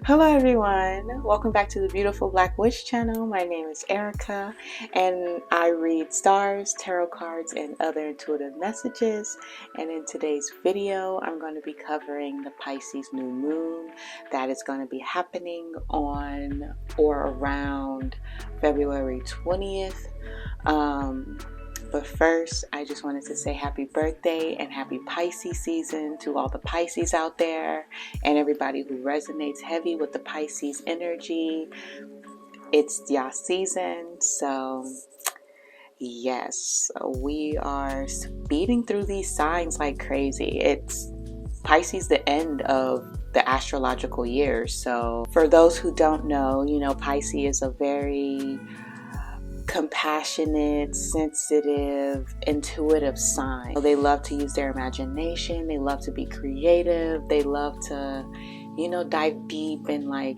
Hello everyone, welcome back to the Beautiful Black Witch channel. My name is Aericka and I read stars, tarot cards, and other intuitive messages. And in today's video, I'm going to be covering the Pisces New Moon that is going to be happening on or around February 20th. But first, I just wanted to say happy birthday and happy Pisces season to all the Pisces out there and everybody who resonates heavy with the Pisces energy. It's y'all season, so yes, we are speeding through these signs like crazy. It's Pisces, the end of the astrological year. So for those who don't know, Pisces is a very compassionate, sensitive, intuitive sign. They love to use their imagination. They love to be creative. They love to, dive deep in like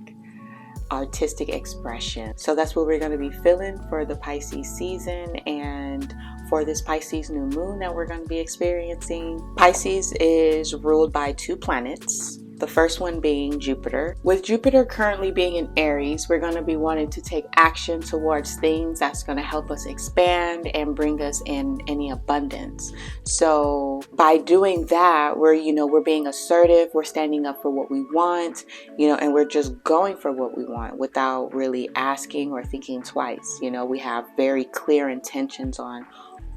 artistic expression. So that's what we're going to be feeling for the Pisces season and for this Pisces new moon that we're going to be experiencing. Pisces is ruled by two planets. The first one being Jupiter. With Jupiter currently being in Aries, we're going to be wanting to take action towards things that's going to help us expand and bring us in any abundance. So by doing that, we're being assertive, we're standing up for what we want, and we're just going for what we want without really asking or thinking twice. We have very clear intentions on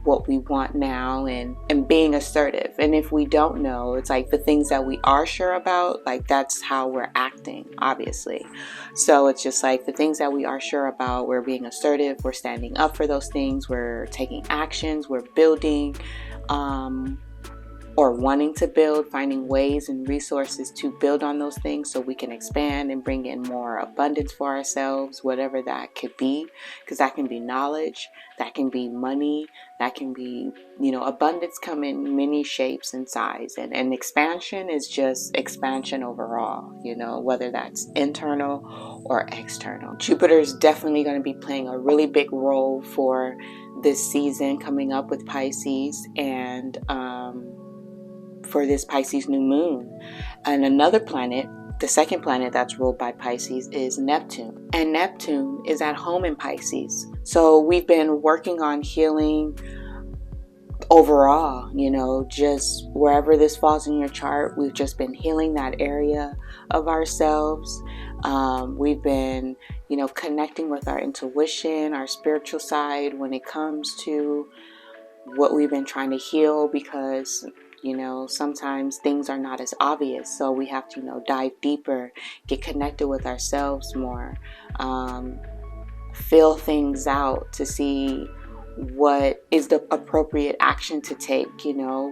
what we want now and being assertive. And if we don't know, it's like the things that we are sure about, like that's how we're acting, obviously. So it's just like the things that we are sure about, we're being assertive, we're standing up for those things, we're taking actions, we're building, or wanting to build, finding ways and resources to build on those things so we can expand and bring in more abundance for ourselves, whatever that could be, because that can be knowledge, that can be money, that can be, abundance come in many shapes and size, and expansion is just expansion overall, whether that's internal or external. Jupiter is definitely going to be playing a really big role for this season coming up with Pisces and for this Pisces new moon. And another planet, the second planet that's ruled by Pisces, is Neptune. And Neptune is at home in Pisces. So we've been working on healing overall, just wherever this falls in your chart, we've just been healing that area of ourselves. We've been, connecting with our intuition, our spiritual side when it comes to what we've been trying to heal, because sometimes things are not as obvious, so we have to dive deeper, get connected with ourselves more, feel things out to see what is the appropriate action to take,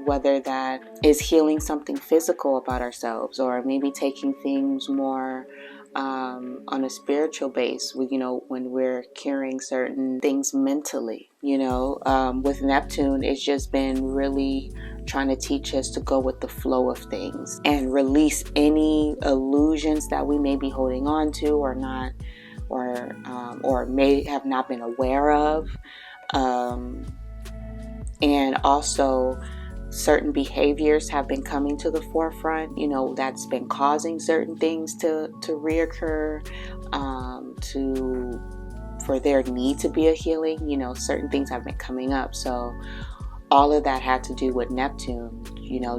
whether that is healing something physical about ourselves or maybe taking things more on a spiritual base, when we're curing certain things mentally. With Neptune, it's just been really trying to teach us to go with the flow of things and release any illusions that we may be holding on to or not, or may have not been aware of, and also certain behaviors have been coming to the forefront, that's been causing certain things to reoccur, for there need to be a healing. Certain things have been coming up. So all of that had to do with Neptune,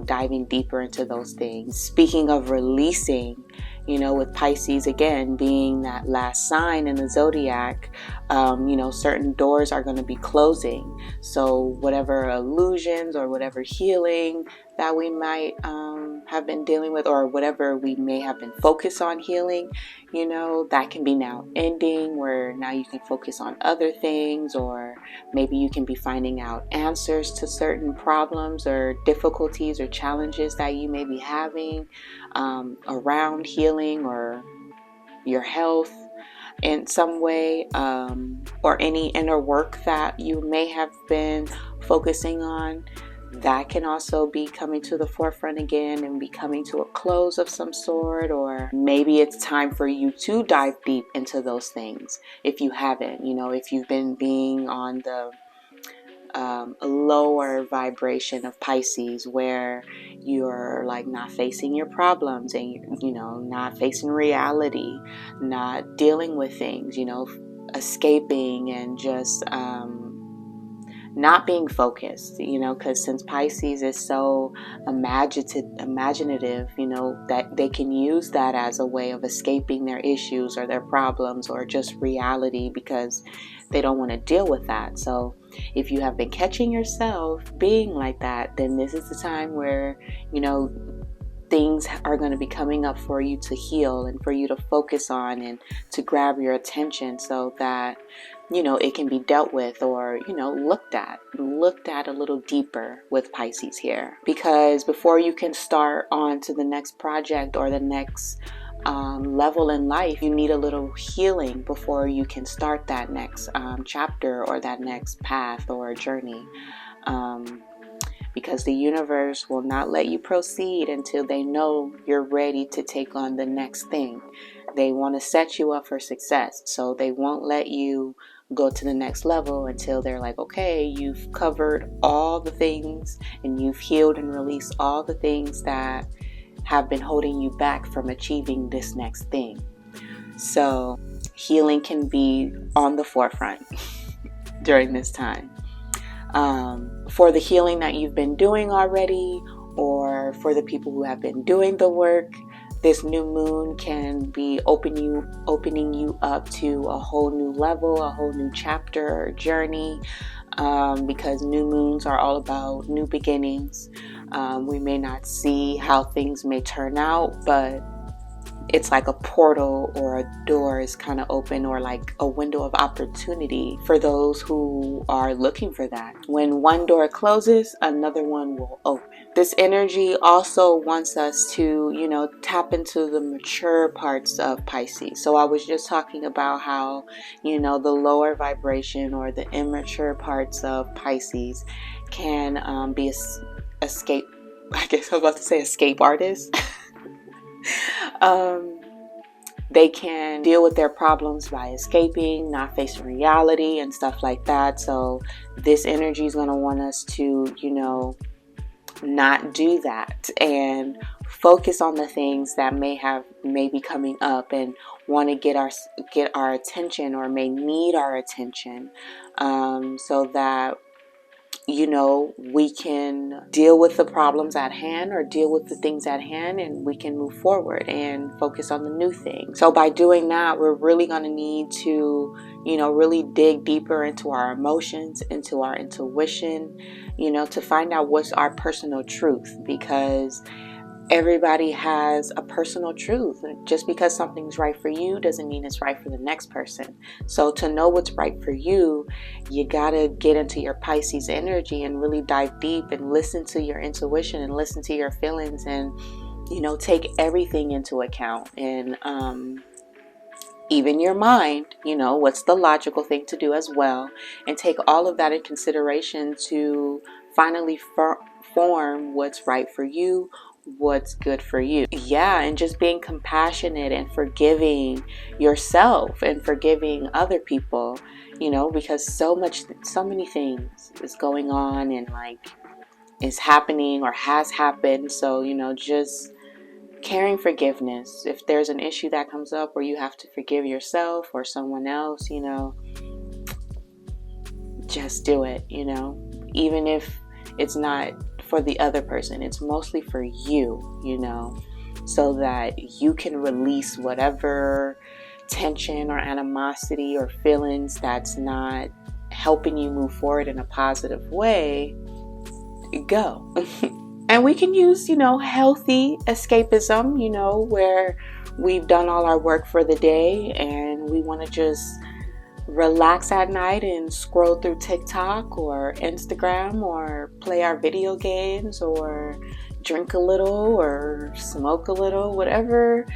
diving deeper into those things. Speaking of releasing, with Pisces again being that last sign in the zodiac, certain doors are going to be closing. So whatever illusions or whatever healing that we might have been dealing with, or whatever we may have been focused on healing, that can be now ending, where now you can focus on other things, or maybe you can be finding out answers to certain problems or difficulties or challenges that you may be having around healing or your health in some way, or any inner work that you may have been focusing on. That can also be coming to the forefront again and be coming to a close of some sort, or maybe it's time for you to dive deep into those things if you haven't, if you've been being on a lower vibration of Pisces, where you're like not facing your problems and, you know, not facing reality, not dealing with things, you know, escaping and just not being focused, you know, because since Pisces is so imaginative, you know, that they can use that as a way of escaping their issues or their problems or just reality, because they don't want to deal with that. So if you have been catching yourself being like that, then this is the time where, you know, things are going to be coming up for you to heal and for you to focus on and to grab your attention, so that, you know, it can be dealt with, or, you know, looked at a little deeper with Pisces here. Because before you can start on to the next project or the next level in life, you need a little healing before you can start that next chapter or that next path or journey. Because the universe will not let you proceed until they know you're ready to take on the next thing. They want to set you up for success, so they won't let you go to the next level until they're like, okay, you've covered all the things and you've healed and released all the things that have been holding you back from achieving this next thing. So healing can be on the forefront during this time. For the healing that you've been doing already, or for the people who have been doing the work, this new moon can be opening you up to a whole new level, a whole new chapter or journey, because new moons are all about new beginnings. We may not see how things may turn out, but it's like a portal or a door is kind of open, or like a window of opportunity for those who are looking for that. When one door closes, another one will open. This energy also wants us to, you know, tap into the mature parts of Pisces. So I was just talking about how, you know, the lower vibration or the immature parts of Pisces can be escape. I guess I was about to say escape artists. They can deal with their problems by escaping, not facing reality and stuff like that. So this energy is going to want us to, you know, not do that and focus on the things that may be coming up and want to get our attention, or may need our attention, so that, you know, we can deal with the problems at hand or deal with the things at hand, and we can move forward and focus on the new thing. So by doing that, we're really going to need to, you know, really dig deeper into our emotions, into our intuition, you know, to find out what's our personal truth, because everybody has a personal truth. Just because something's right for you doesn't mean it's right for the next person. So to know what's right for you, you gotta get into your Pisces energy and really dive deep and listen to your intuition and listen to your feelings, and, you know, take everything into account, and even your mind, you know, what's the logical thing to do as well, and take all of that in consideration to finally form what's right for you, what's good for you. Yeah, and just being compassionate and forgiving yourself and forgiving other people, you know, because so many things is going on and like is happening or has happened. So, you know, just carrying forgiveness. If there's an issue that comes up where you have to forgive yourself or someone else, you know, just do it, you know, even if it's not for the other person, it's mostly for you, you know, so that you can release whatever tension or animosity or feelings that's not helping you move forward in a positive way. Go. And we can use, you know, healthy escapism, you know, where we've done all our work for the day and we want to just relax at night and scroll through TikTok or Instagram, or play our video games, or drink a little, or smoke a little, whatever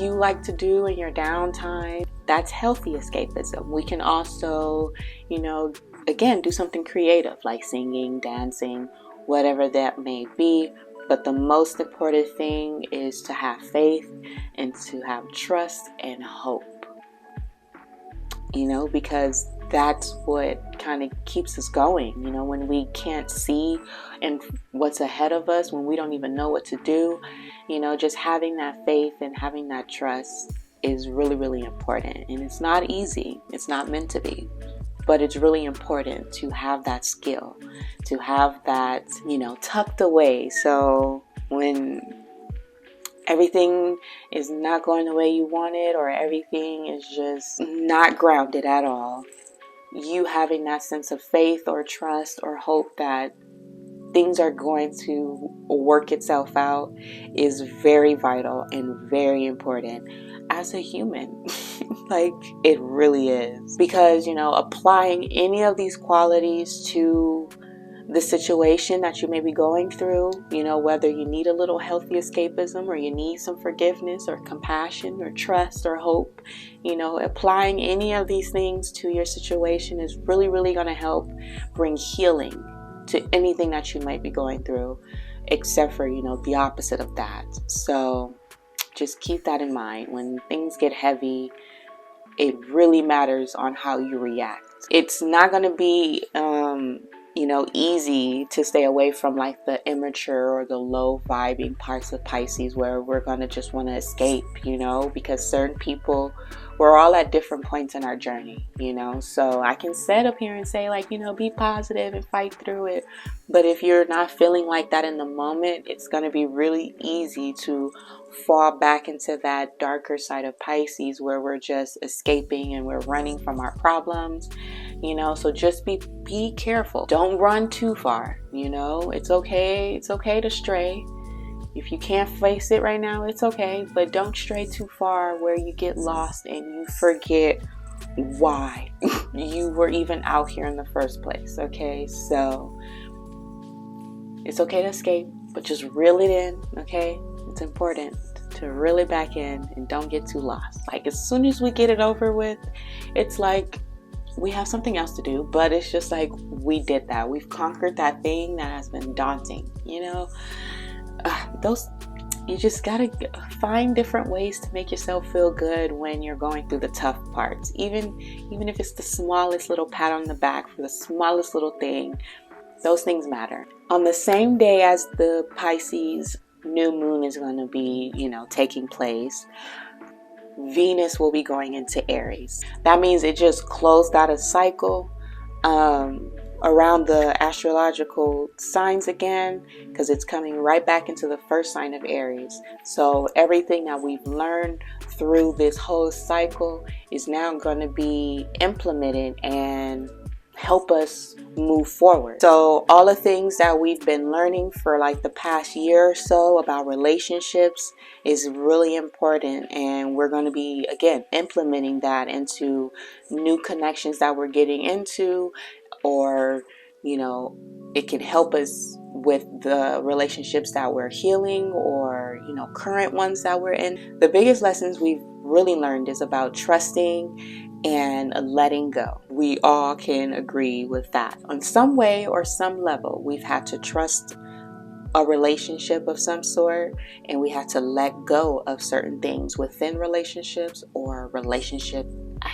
you like to do in your downtime. That's healthy escapism. We can also, you know, again, do something creative like singing, dancing, whatever that may be. But the most important thing is to have faith and to have trust and hope. You know, because that's what kind of keeps us going. You know, when we can't see and what's ahead of us, when we don't even know what to do, you know, just having that faith and having that trust is really, really important. And it's not easy. It's not meant to be. But it's really important to have that skill, to have that, you know, tucked away. So when everything is not going the way you want it, or everything is just not grounded at all, you having that sense of faith or trust or hope that things are going to work itself out is very vital and very important as a human. Like, it really is. Because, you know, applying any of these qualities to the situation that you may be going through, you know, whether you need a little healthy escapism, or you need some forgiveness or compassion or trust or hope, you know, applying any of these things to your situation is really, really going to help bring healing to anything that you might be going through, except for, you know, the opposite of that. So just keep that in mind. When things get heavy, it really matters on how you react. It's not going to be, you know, easy to stay away from like the immature or the low vibing parts of Pisces, where we're going to just want to escape, you know, because certain people, we're all at different points in our journey, you know. So I can sit up here and say, like, you know, be positive and fight through it. But if you're not feeling like that in the moment, it's going to be really easy to fall back into that darker side of Pisces, where we're just escaping and we're running from our problems, you know. So just be careful. Don't run too far, you know. It's okay to stray. If you can't face it right now, it's okay, but don't stray too far where you get lost and you forget why you were even out here in the first place. Okay, so it's okay to escape, but just reel it in. Okay, it's important to reel it back in and don't get too lost. Like, as soon as we get it over with, it's like we have something else to do, but it's just like we did that. We've conquered that thing that has been daunting, you know. You just gotta find different ways to make yourself feel good when you're going through the tough parts, even if it's the smallest little pat on the back for the smallest little thing. Those things matter. On the same day as the Pisces New Moon is going to be, you know, taking place, Venus will be going into Aries. That means it just closed out a cycle around the astrological signs again, because it's coming right back into the first sign of Aries. So everything that we've learned through this whole cycle is now going to be implemented and help us move forward. So all the things that we've been learning for like the past year or so about relationships is really important, and we're going to be, again, implementing that into new connections that we're getting into, or, you know, it can help us with the relationships that we're healing, or, you know, current ones that we're in. The biggest lessons we've really learned is about trusting and letting go. We all can agree with that. On some way or some level, we've had to trust a relationship of some sort, and we had to let go of certain things within relationships or relationship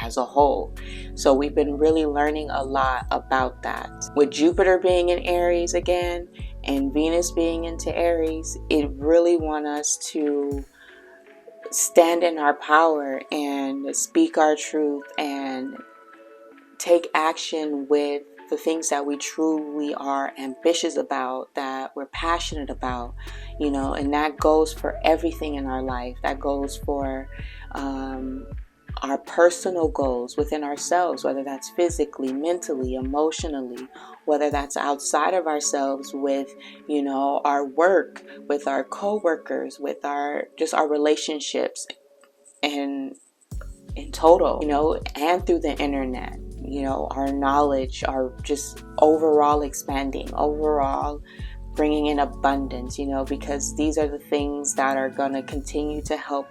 as a whole. So we've been really learning a lot about that. With Jupiter being in Aries again and Venus being into Aries, it really wants us to stand in our power and speak our truth and take action with the things that we truly are ambitious about, that we're passionate about, you know. And that goes for everything in our life. That goes for our personal goals within ourselves, whether that's physically, mentally, emotionally, whether that's outside of ourselves with, you know, our work, with our co-workers, with our relationships, and in total, you know, and through the internet, you know, our knowledge, our just overall expanding, overall bringing in abundance, you know, because these are the things that are going to continue to help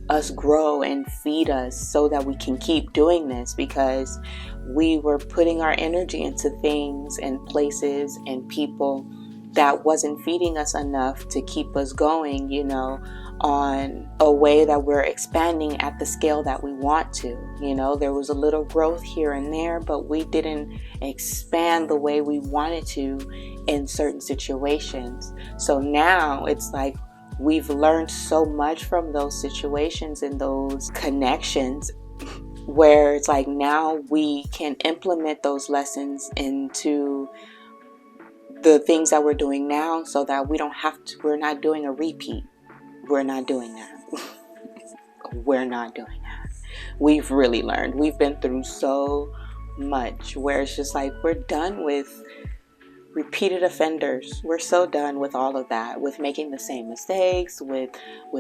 us grow and feed us so that we can keep doing this, because we were putting our energy into things and places and people that wasn't feeding us enough to keep us going, you know, on a way that we're expanding at the scale that we want to. You know, there was a little growth here and there, but we didn't expand the way we wanted to in certain situations. So now it's like we've learned so much from those situations and those connections, where it's like now we can implement those lessons into the things that we're doing now, so that we don't have to, we're not doing a repeat. We're not doing that. We're not doing that. We've really learned. We've been through so much where it's just like we're done with repeated offenders. We're so done with all of that, with making the same mistakes, with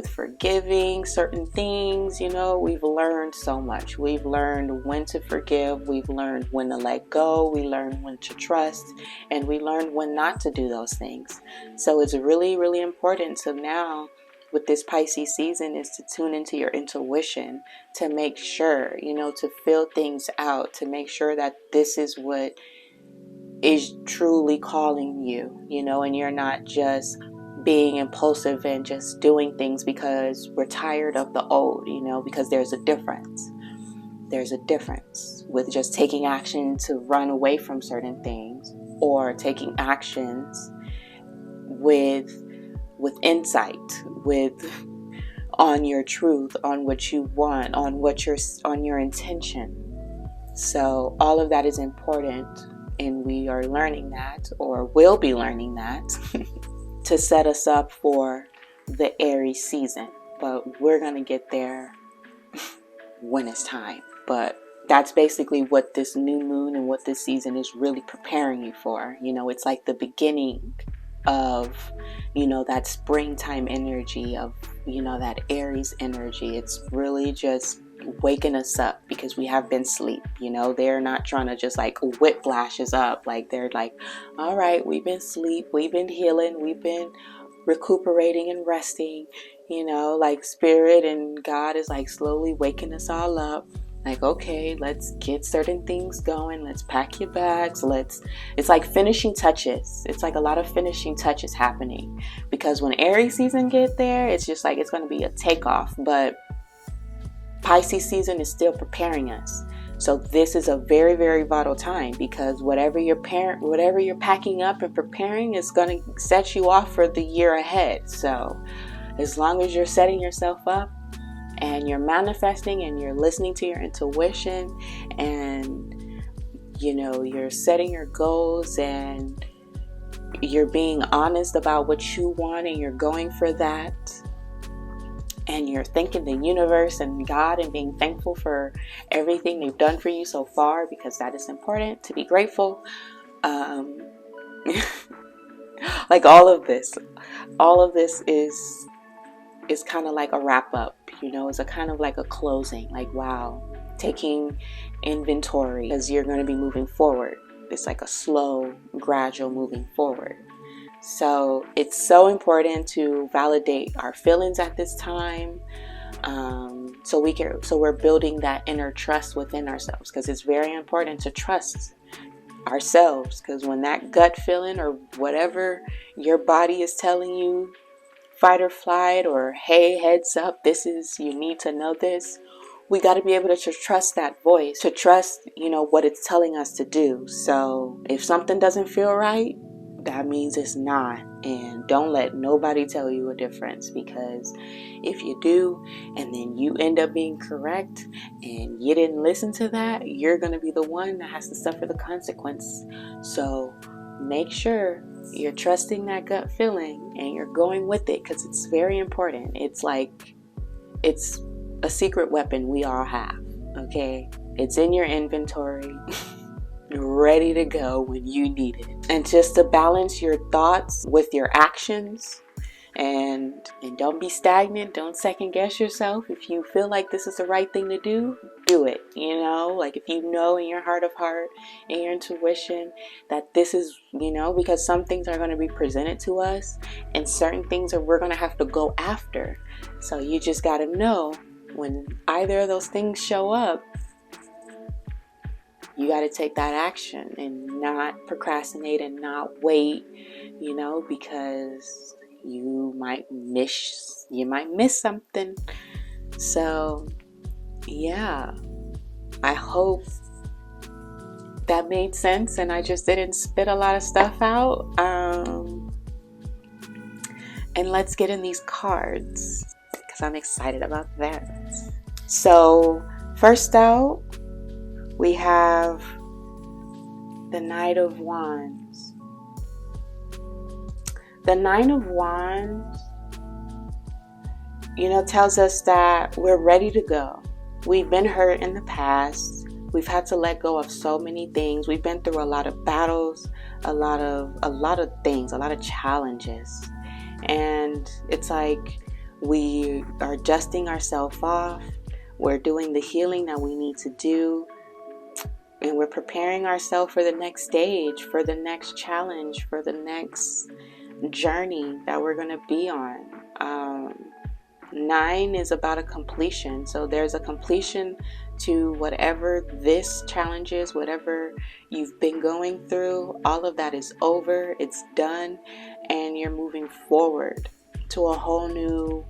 forgiving certain things. You know, we've learned so much. We've learned when to forgive. We've learned when to let go. We learned when to trust, and we learned when not to do those things. So it's really, really important to now, with this Pisces season, is to tune into your intuition, to make sure, you know, to feel things out, to make sure that this is what is truly calling you, you know, and you're not just being impulsive and just doing things because we're tired of the old, you know, because there's a difference. There's a difference with just taking action to run away from certain things, or taking actions with insight, with on your truth, on what you want, on your intention. So all of that is important. And we are learning that, or will be learning that, to set us up for the Aries season. But we're going to get there when it's time. But that's basically what this new moon and what this season is really preparing you for. You know, it's like the beginning of, you know, that springtime energy, of, you know, that Aries energy. It's really just waking us up, because we have been asleep. You know, they're not trying to just like whiplash us up. Like, they're like, all right, we've been asleep, we've been healing, we've been recuperating and resting. You know, like Spirit and God is like slowly waking us all up. Like, okay, let's get certain things going. Let's pack your bags. It's like finishing touches. It's like a lot of finishing touches happening, because when Aries season get there, it's just like, it's going to be a takeoff. But Pisces season is still preparing us. So this is a very, very vital time, because whatever you're packing up and preparing is going to set you off for the year ahead. So as long as you're setting yourself up, and you're manifesting, and you're listening to your intuition, and, you know, you're setting your goals, and you're being honest about what you want, and you're going for that, and you're thanking the universe and God and being thankful for everything they've done for you so far, because that is important, to be grateful. Like all of this is kind of like a wrap up, you know, it's a kind of like a closing, like, wow, taking inventory, because you're going to be moving forward. It's like a slow, gradual moving forward. So it's so important to validate our feelings at this time. So we're building that inner trust within ourselves, because it's very important to trust ourselves, because when that gut feeling, or whatever your body is telling you, fight or flight, or hey, heads up, you need to know this, we got to be able to trust that voice, to trust, you know, what it's telling us to do. So if something doesn't feel right, that means it's not. And don't let nobody tell you a difference, because if you do, and then you end up being correct, and you didn't listen to that, you're going to be the one that has to suffer the consequence. So make sure you're trusting that gut feeling, and you're going with it, because it's very important. It's like, it's a secret weapon we all have, okay? It's in your inventory, ready to go when you need it. And just to balance your thoughts with your actions, and don't be stagnant. Don't second guess yourself. If you feel like this is the right thing to do it. You know, like if you know in your heart of heart, in your intuition, that this is, you know, because some things are going to be presented to us, and certain things that we're going to have to go after. So you just got to know, when either of those things show up, you got to take that action and not procrastinate and not wait, you know, because you might miss something. So yeah, I hope that made sense and I just didn't spit a lot of stuff out. And let's get in these cards because I'm excited about that. So first out, we have the Knight of Wands. The Knight of Wands, tells us that we're ready to go. We've been hurt in the past. We've had to let go of so many things. We've been through a lot of battles, a lot of things, a lot of challenges. And it's like we are dusting ourselves off. We're doing the healing that we need to do. And we're preparing ourselves for the next stage, for the next challenge, for the next journey that we're going to be on. 9 is about a completion. So there's a completion to whatever this challenge is, whatever you've been going through. All of that is over. It's done. And you're moving forward to a whole new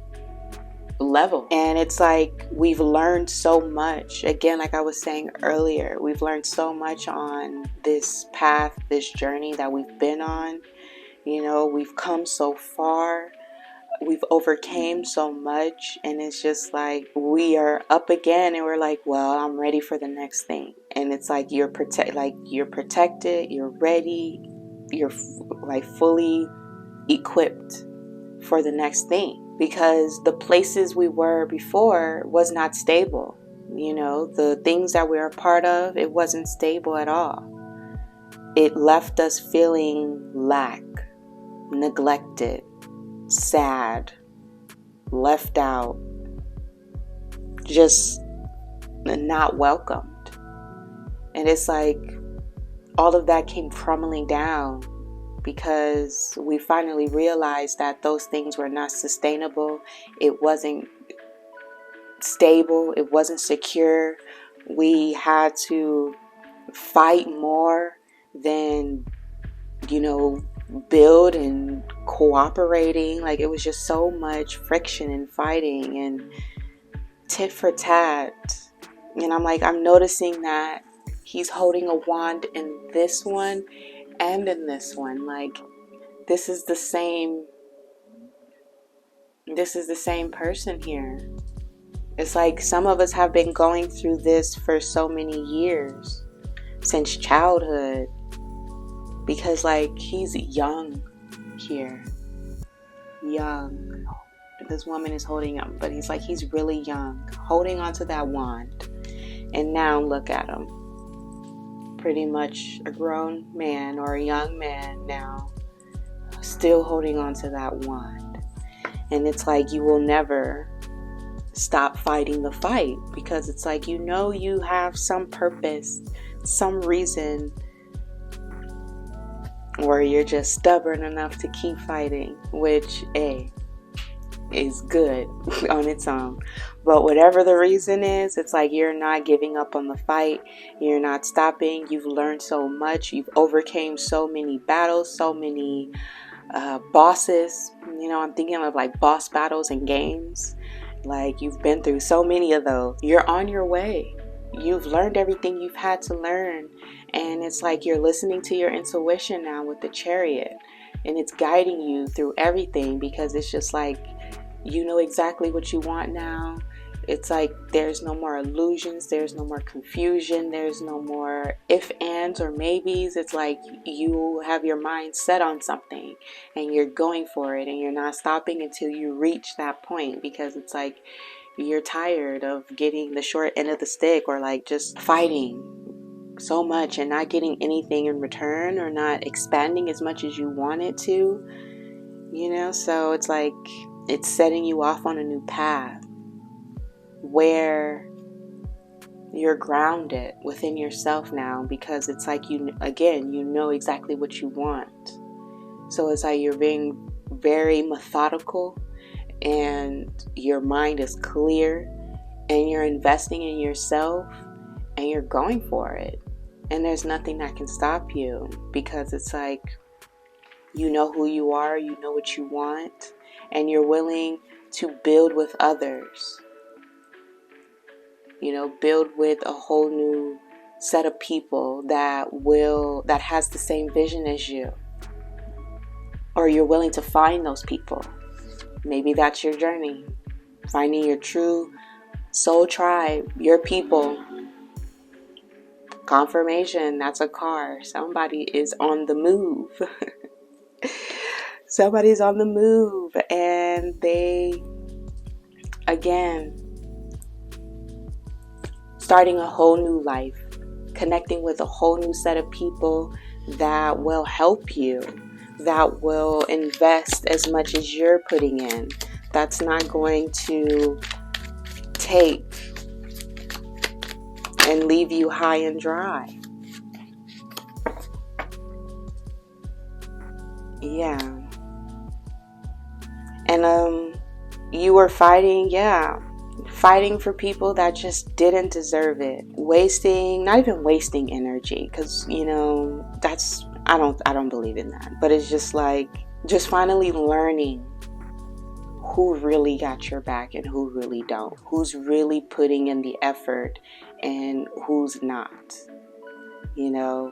level. And it's like we've learned so much. Again, like I was saying earlier, we've learned so much on this path, this journey that we've been on. We've come so far. We've overcame so much, and it's just like we are up again, and we're like, well, I'm ready for the next thing. And it's like you're protected, you're ready, you're like fully equipped for the next thing, because the places we were before was not stable. The things that we were a part of, it wasn't stable at all. It left us feeling lack, neglected, sad, left out, just not welcomed. And it's like all of that came crumbling down because we finally realized that those things were not sustainable. It wasn't stable. It wasn't secure. We had to fight more than, build and cooperating. Like, it was just so much friction and fighting and tit for tat. And I'm noticing that he's holding a wand in this one and in this one. Like, this is the same person here. It's like some of us have been going through this for so many years, since childhood. Because he's young here. Young. This woman is holding him, but he's really young, holding onto that wand. And now look at him. Pretty much a grown man or a young man now, still holding onto that wand. And it's like you will never stop fighting the fight, because it's like you have some purpose, some reason, or you're just stubborn enough to keep fighting, which is good on its own. But whatever the reason is, it's like you're not giving up on the fight. You're not stopping. You've learned so much. You've overcame so many battles, so many bosses. I'm thinking of boss battles in games. You've been through so many of those. You're on your way. You've learned everything you've had to learn. And it's like you're listening to your intuition now with the Chariot. And it's guiding you through everything, because it's just like you know exactly what you want now. It's like there's no more illusions. There's no more confusion. There's no more if, ands, or maybes. It's like you have your mind set on something and you're going for it, and you're not stopping until you reach that point, because it's like you're tired of getting the short end of the stick, or just fighting so much and not getting anything in return, or not expanding as much as you wanted to, so it's like it's setting you off on a new path where you're grounded within yourself now, because it's like you know exactly what you want. So it's like you're being very methodical, and your mind is clear, and you're investing in yourself, and you're going for it. And there's nothing that can stop you, because it's like You know who you are, you know what you want, and you're willing to build with others. You know, build with a whole new set of people that has the same vision as you. Or you're willing to find those people. Maybe that's your journey. Finding your true soul tribe, your people. Confirmation, that's a car. Somebody is on the move. Somebody's on the move, and they, again, starting a whole new life, connecting with a whole new set of people that will help you, that will invest as much as you're putting in, that's not going to take and leave you high and dry. Yeah. And you were fighting for people that just didn't deserve it. Not even wasting energy, because, you know, I don't believe in that. But it's just like, just finally learning who really got your back and who really don't. Who's really putting in the effort and who's not. You know?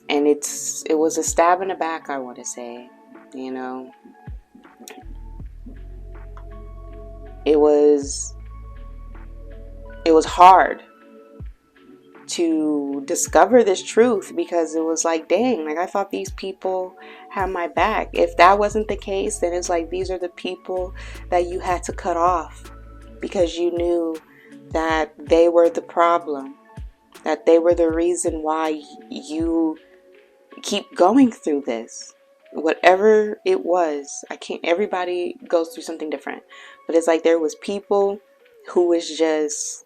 And it was a stab in the back, I want to say. You know? It was hard to discover this truth, because it was like, dang, like I thought these people had my back. If that wasn't the case, then it's like these are the people that you had to cut off, because you knew that they were the problem, that they were the reason why you keep going through this. Whatever it was, everybody goes through something different, but it's like there was people who was just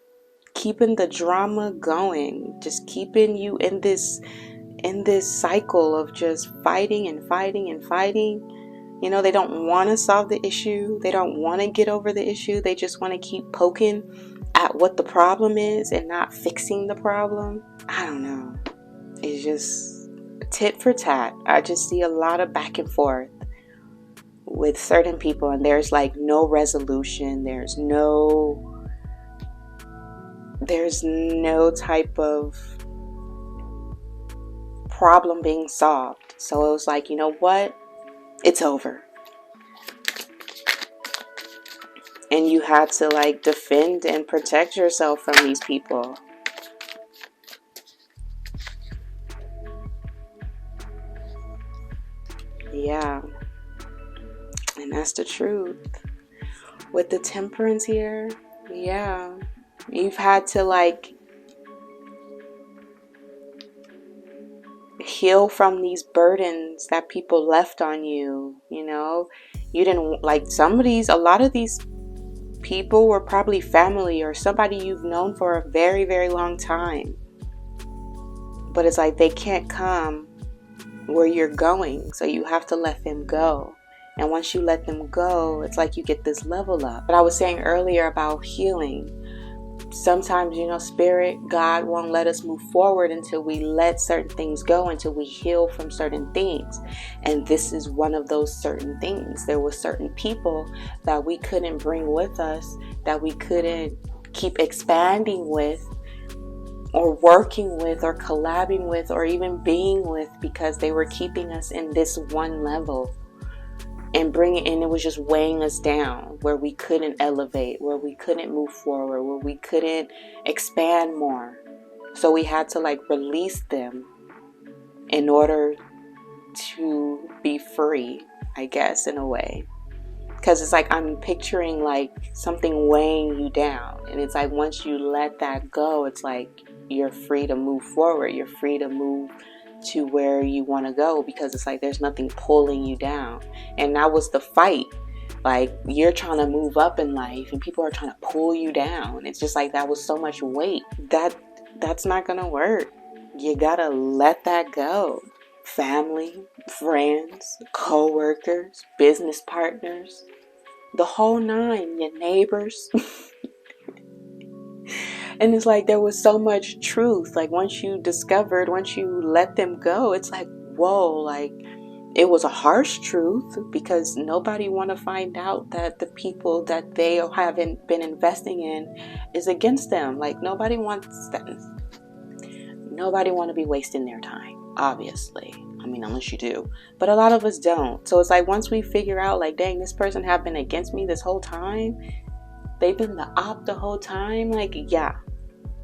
keeping the drama going, just keeping you in this cycle of just fighting and fighting and fighting. You know, they don't want to solve the issue, they don't want to get over the issue, they just want to keep poking at what the problem is and not fixing the problem. I don't know, it's just tit for tat. I just see a lot of back and forth with certain people, and there's like no resolution. There's no type of problem being solved. So it was like, you know what? It's over. And you had to like defend and protect yourself from these people. Yeah. And that's the truth. With the Temperance here, yeah. You've had to like heal from these burdens that people left on you. You know, you didn't like a lot of these people were probably family or somebody you've known for a very, very long time. But it's like they can't come where you're going, so you have to let them go. And once you let them go, it's like you get this level up. But I was saying earlier about healing. Sometimes, you know, Spirit, God won't let us move forward until we let certain things go, until we heal from certain things. And this is one of those certain things. There were certain people that we couldn't bring with us, that we couldn't keep expanding with, or working with, or collabing with, or even being with, because they were keeping us in this one level. And it was just weighing us down, where we couldn't elevate, where we couldn't move forward, where we couldn't expand more. So we had to like release them in order to be free, I guess, in a way. Because it's like I'm picturing like something weighing you down. And it's like once you let that go, it's like you're free to move forward. You're free to move to where you want to go, because it's like there's nothing pulling you down. And that was the fight. Like you're trying to move up in life and people are trying to pull you down. It's just like that was so much weight. That's not gonna work. You gotta let that go. Family, friends, co-workers, business partners, the whole nine, your neighbors. And it's like there was so much truth. Like once you let them go, it's like, whoa, like It was a harsh truth because nobody want to find out that the people that they haven't been investing in is against them. Like, nobody wants that. Nobody want to be wasting their time, obviously. I mean, unless you do. But a lot of us don't. So it's like, once we figure out, like, dang, this person have been against me this whole time. They've been the op the whole time. Like, yeah,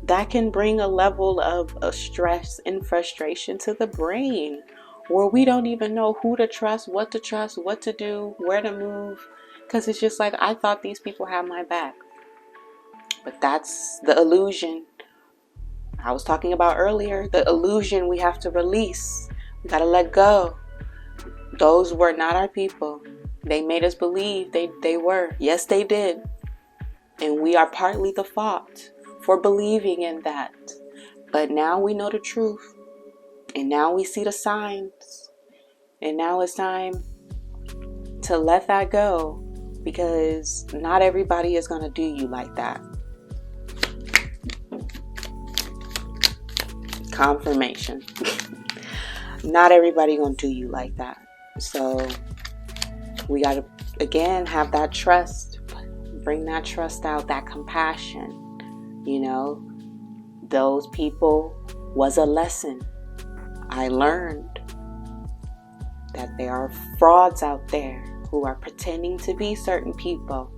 that can bring a level of stress and frustration to the brain, where we don't even know who to trust, what to do, where to move. Because it's just like, I thought these people had my back. But that's the illusion I was talking about earlier. The illusion we have to release. We got to let go. Those were not our people. They made us believe they were. Yes, they did. And we are partly the fault for believing in that. But now we know the truth. And now we see the signs. And now it's time to let that go. Because not everybody is going to do you like that. Confirmation. Not everybody going to do you like that. So we got to, again, have that trust. Bring that trust out, that compassion. You know, those people was a lesson. I learned that there are frauds out there who are pretending to be certain people.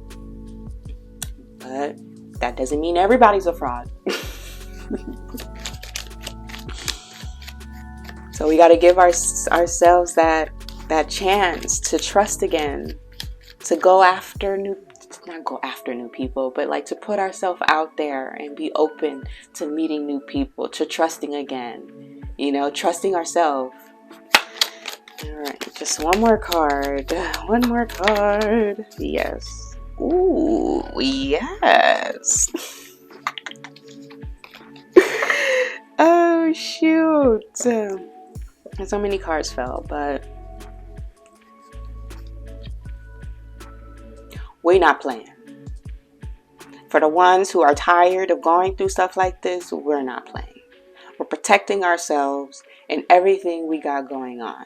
But that doesn't mean everybody's a fraud. So we got to give ourselves that chance to trust again, to go after not go after new people, but like to put ourselves out there and be open to meeting new people, to trusting again, you know, trusting ourselves. All right, just one more card. Yes. Ooh, yes. Oh, shoot. So many cards fell, but we're not playing. For the ones who are tired of going through stuff like this, we're not playing. We're protecting ourselves and everything we got going on.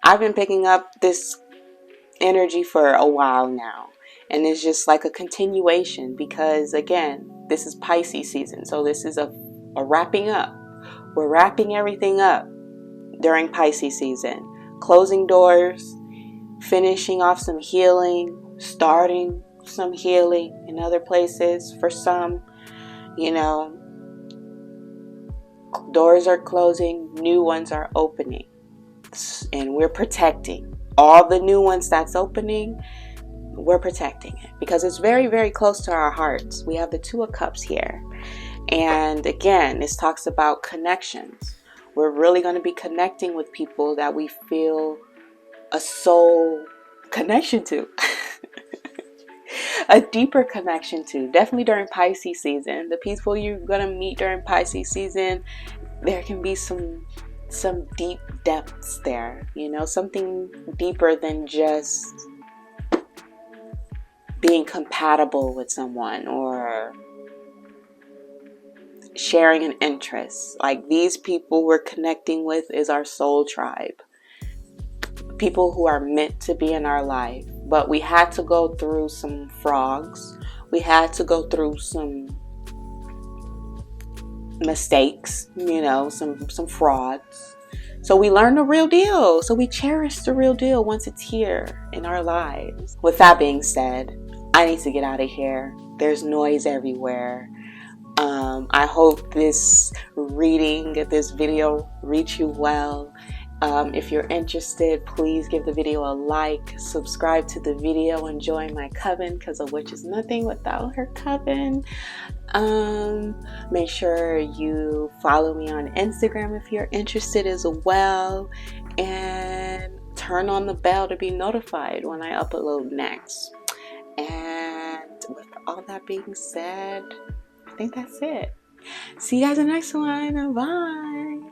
I've been picking up this energy for a while now, and it's just like a continuation because, again, this is Pisces season, so this is a wrapping up. We're wrapping everything up during Pisces season. Closing doors, finishing off some healing, starting some healing in other places. For some, you know, doors are closing, new ones are opening. And we're protecting all the new ones that's opening. We're protecting it because it's very, very close to our hearts. We have the Two of Cups here. And again, this talks about connections. We're really going to be connecting with people that we feel a soul connection to. A deeper connection to. Definitely during Pisces season. The people you're going to meet during Pisces season, there can be some deep depths there. You know, something deeper than just being compatible with someone or sharing an interest. Like, these people we're connecting with is our soul tribe. People who are meant to be in our life. But we had to go through some frogs. We had to go through some mistakes, you know, some frauds. So we learn the real deal. So we cherish the real deal once it's here in our lives. With that being said, I need to get out of here. There's noise everywhere. I hope this reading, this video reach you well. If you're interested, please give the video a like, subscribe to the video, and join my coven, because a witch is nothing without her coven. Make sure you follow me on Instagram if you're interested as well, and turn on the bell to be notified when I upload next. And with all that being said, I think that's it. See you guys in the next one. Bye.